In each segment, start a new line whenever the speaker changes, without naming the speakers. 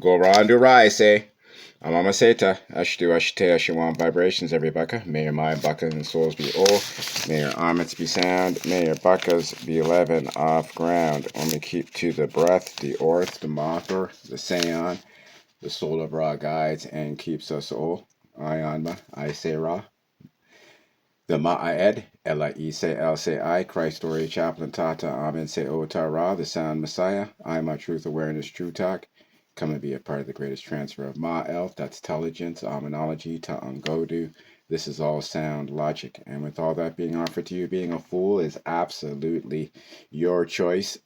Go Randu Rise, say. Amama Seta, Ashtu Ashte Ashawan vibrations, every bucka. May your mind, bucka, and souls be all. May your armaments be sound. May your buckas be 11 off ground. Only keep to the breath, the orth, the mothor, the seon, the soul of Ra guides and keeps us all. Ayanma, I say Ra. The Ma'aed, Ella Ise El Se I, Christ Story Chaplain Tata Amen Se Ota Ra, the Sound Messiah. I my truth awareness true talk. Come and be a part of the greatest transfer of Ma'el, that's intelligence, Amenology, Ta'angodu. This is all sound logic. And with all that being offered to you, being a fool is absolutely your choice.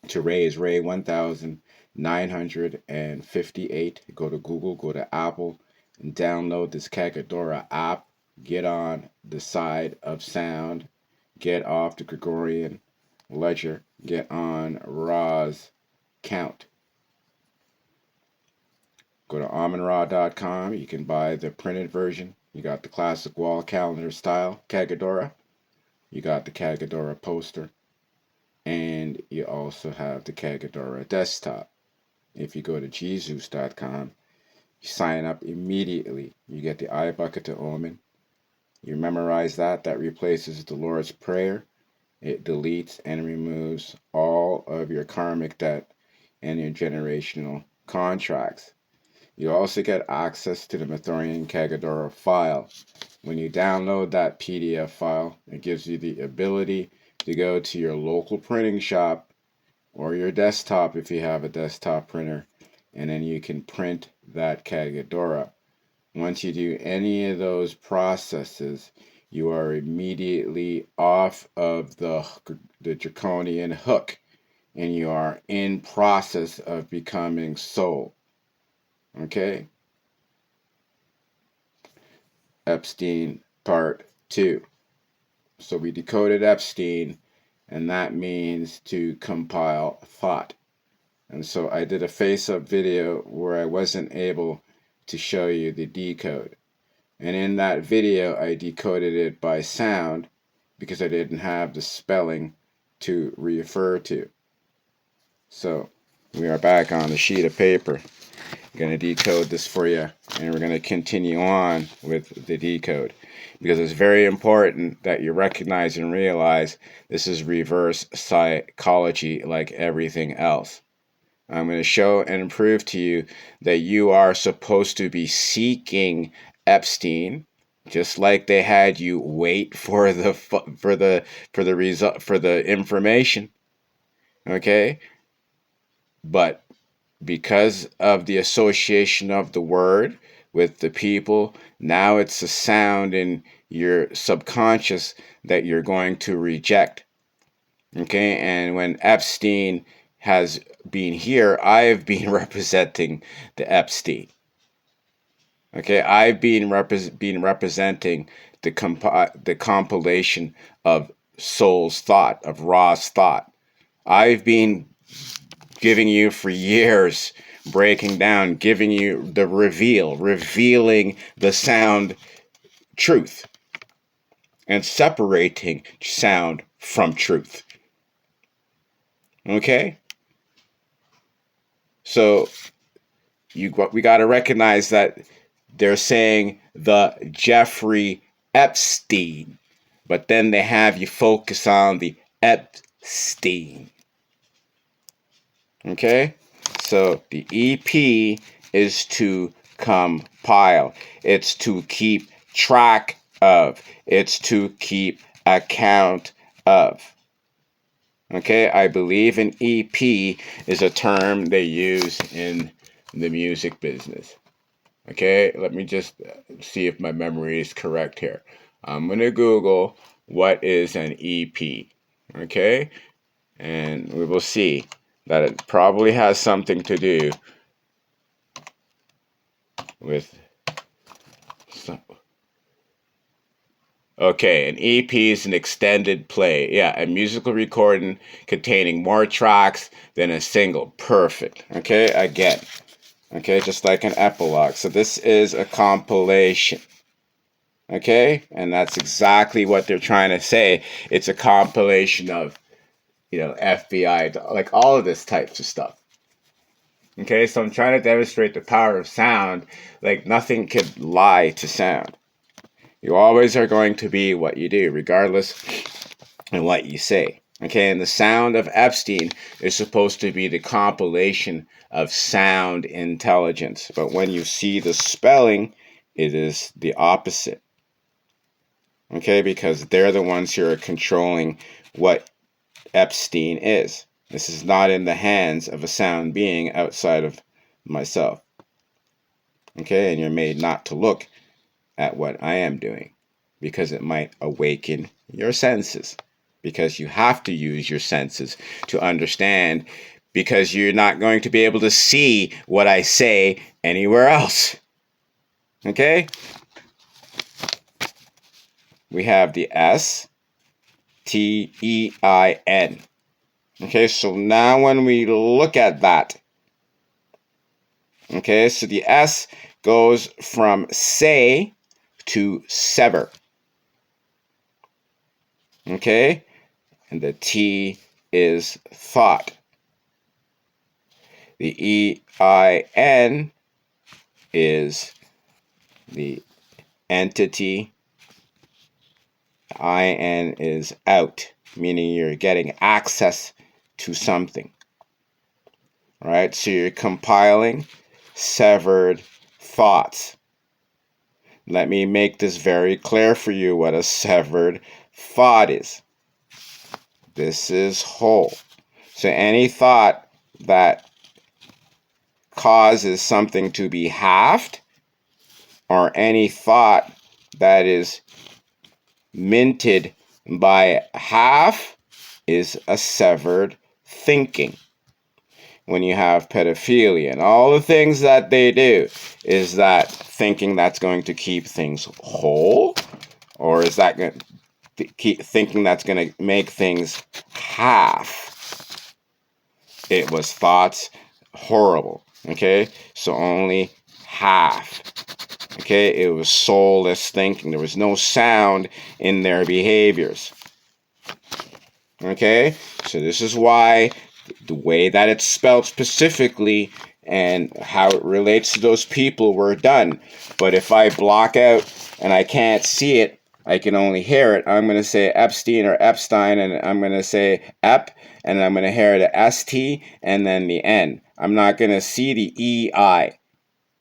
To raise Ray 1958. Go to Google, go to Apple, and download this Kagadora app. Get on the side of sound. Get off the Gregorian ledger. Get on Ra's count. Go to AmonRa.com. You can buy the printed version. You got the classic wall calendar style Kagadora. You got the Kagadora poster. And you also have the Kagadora desktop. If you go to Jesus.com, you sign up immediately. You get the eye bucket to Omen. You memorize that. That replaces the Lord's Prayer. It deletes and removes all of your karmic debt and your generational contracts. You also get access to the Mathorian Kagadora file. When you download that PDF file, it gives you the ability to go to your local printing shop or your desktop if you have a desktop printer, and then you can print that Kagadora. Once you do any of those processes, you are immediately off of the draconian hook, and you are in process of becoming soul. Okay? Epstein Part 2. So we decoded Epstein, and that means to compile thought. And so I did a face-up video where I wasn't able to show you the decode. And in that video, I decoded it by sound because I didn't have the spelling to refer to. So we are back on the sheet of paper. I'm going to decode this for you, and we're going to continue on with the decode, because it's very important that you recognize and realize this is reverse psychology like everything else. I'm going to show and prove to you that you are supposed to be seeking Epstein, just like they had you wait for the result, for the information. Okay? But because of the association of the word with the people, now it's a sound in your subconscious that you're going to reject. Okay? And when Epstein has been here, I've been representing the Epstein. Okay? I've been representing the compilation of soul's thought, of Ra's thought. I've been giving you for years, breaking down, giving you the revealing the sound truth, and separating sound from truth. Okay? So we got to recognize that they're saying the Jeffrey Epstein, but then they have you focus on the Epstein. Okay? So the EP is to compile. It's to keep track of. It's to keep account of. Okay? I believe an EP is a term they use in the music business. Okay? Let me just see if my memory is correct here. I'm going to Google what is an EP. Okay? And we will see that it probably has something to do with some. Okay, an EP is an extended play. Yeah, a musical recording containing more tracks than a single. Perfect. Okay, again. Okay, just like an epilogue. So this is a compilation. Okay, and that's exactly what they're trying to say. It's a compilation of, FBI, like all of this types of stuff. Okay, so I'm trying to demonstrate the power of sound. Like, nothing could lie to sound. You always are going to be what you do, regardless of what you say. Okay, and the sound of Epstein is supposed to be the compilation of sound intelligence. But when you see the spelling, it is the opposite. Okay, because they're the ones who are controlling what Epstein is. This is not in the hands of a sound being outside of myself. Okay, and you're made not to look at what I am doing because it might awaken your senses. Because you have to use your senses to understand, because you're not going to be able to see what I say anywhere else. Okay? We have the S-T-E-I-N. Okay, so now when we look at that, okay, so the S goes from say to sever. Okay? And the T is thought. The E-I-N is the entity. I-N is out, meaning you're getting access to something. All right, so you're compiling severed thoughts. Let me make this very clear for you what a severed thought is. This is whole. So any thought that causes something to be halved, or any thought that is minted by half, is a severed thinking. When you have pedophilia and all the things that they do, is that thinking that's going to keep things whole, or is that going to keep thinking that's going to make things half? It was thoughts horrible. Okay, so only half. Okay, it was soulless thinking. There was no sound in their behaviors. Okay, so this is why the way that it's spelled specifically and how it relates to those people were done. But if I block out and I can't see it, I can only hear it. I'm going to say Epstein or Epstein, and I'm going to say Ep, and I'm going to hear the ST and then the N. I'm not going to see the EI.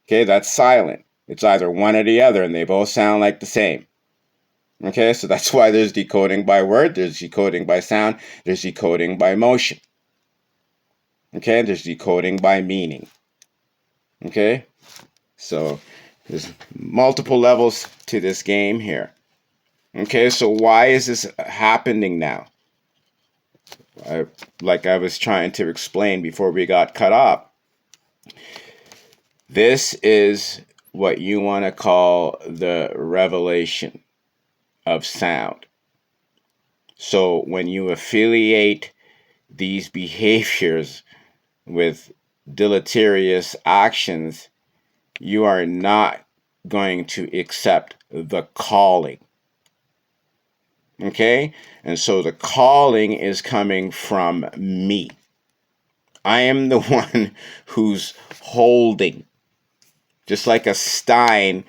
Okay, that's silent. It's either one or the other, and they both sound like the same. Okay, so that's why there's decoding by word, there's decoding by sound, there's decoding by motion. Okay, there's decoding by meaning. Okay, so there's multiple levels to this game here. Okay, so why is this happening now? Like I was trying to explain before we got cut off. This is what you want to call the revelation of sound. So when you affiliate these behaviors with deleterious actions, you are not going to accept the calling. Okay? And so the calling is coming from me. I am the one who's holding. Just like a Stein,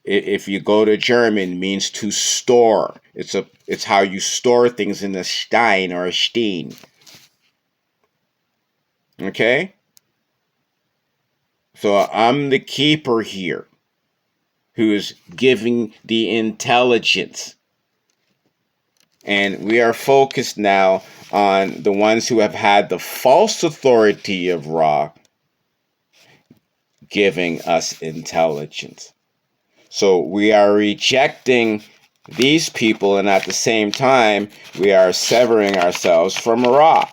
if you go to German, means to store. It's how you store things in a Stein or a Steen. Okay? So I'm the keeper here, who is giving the intelligence. And we are focused now on the ones who have had the false authority of Ra giving us intelligence. So we are rejecting these people, and at the same time, we are severing ourselves from Ra.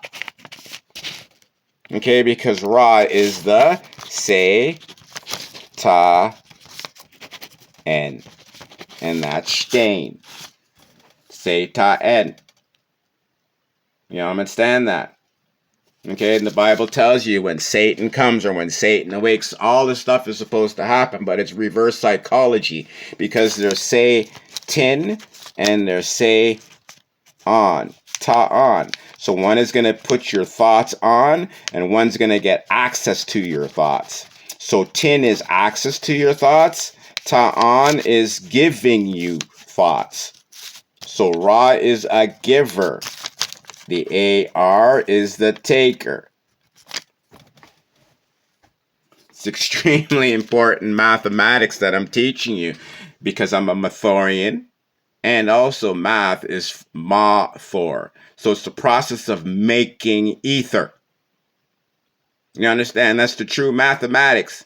Okay, because Ra is the Se, Ta, En. And that's Stein. Se, Ta, En. You understand that? Okay, and the Bible tells you when Satan comes or when Satan awakes, all this stuff is supposed to happen, but it's reverse psychology, because there's say tin and there's say on. ta'an. So one is going to put your thoughts on, and one's going to get access to your thoughts. So tin is access to your thoughts. Ta'an is giving you thoughts. So Ra is a giver. The AR is the taker. It's extremely important mathematics that I'm teaching you because I'm a Mathorian. And also math is Ma-Thor. So it's the process of making ether. You understand? That's the true mathematics.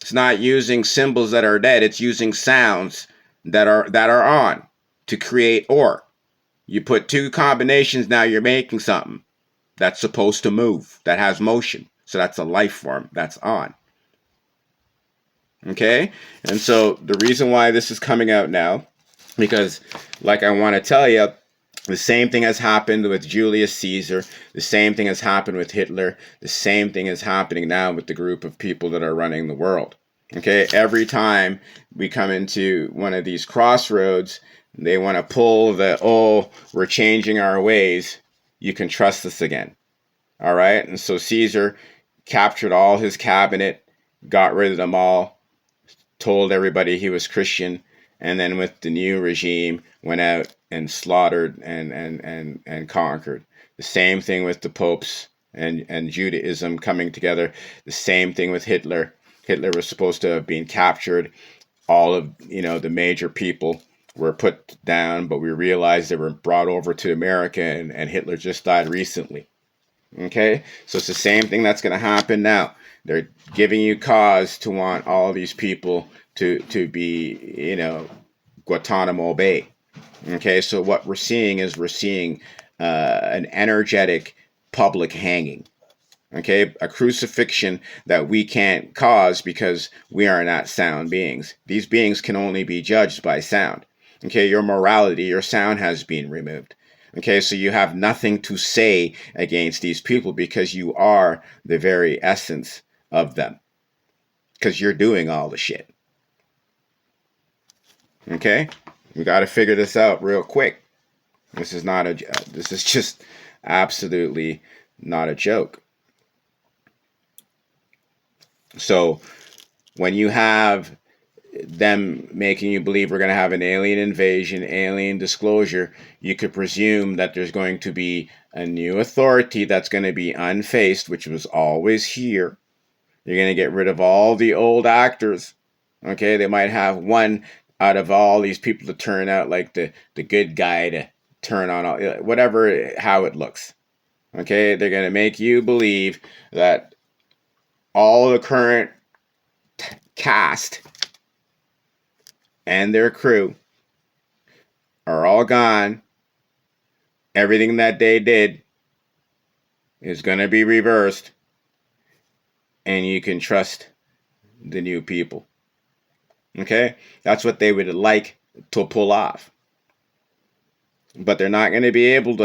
It's not using symbols that are dead. It's using sounds that are on to create or. You put two combinations, now you're making something that's supposed to move, that has motion. So that's a life form that's on. Okay? And so the reason why this is coming out now, because like I want to tell you, the same thing has happened with Julius Caesar. The same thing has happened with Hitler. The same thing is happening now with the group of people that are running the world. Okay? Every time we come into one of these crossroads, they want to pull the, oh, we're changing our ways. You can trust us again. All right? And so Caesar captured all his cabinet, got rid of them all, told everybody he was Christian, and then with the new regime went out and slaughtered and conquered. The same thing with the popes and Judaism coming together. The same thing with Hitler. Hitler was supposed to have been captured. All of the major people were put down, but we realized they were brought over to America, and Hitler just died recently. Okay, so it's the same thing that's going to happen now. They're giving you cause to want all these people to be, Guantanamo Bay. Okay, so what we're seeing is an energetic public hanging. Okay, a crucifixion that we can't cause because we are not sound beings. These beings can only be judged by sound. Okay, your morality, your sound has been removed. Okay, so you have nothing to say against these people because you are the very essence of them. Because you're doing all the shit. Okay, we got to figure this out real quick. This is just absolutely not a joke. So when you have them making you believe we're going to have an alien invasion, alien disclosure, you could presume that there's going to be a new authority that's going to be unfaced, which was always here. You're going to get rid of all the old actors. Okay, they might have one out of all these people to turn out like the good guy to turn on all, whatever, how it looks. Okay, they're going to make you believe that all the current cast and their crew are all gone. Everything that they did is going to be reversed, and you can trust the new people. Okay? That's what they would like to pull off. But they're not going to be able to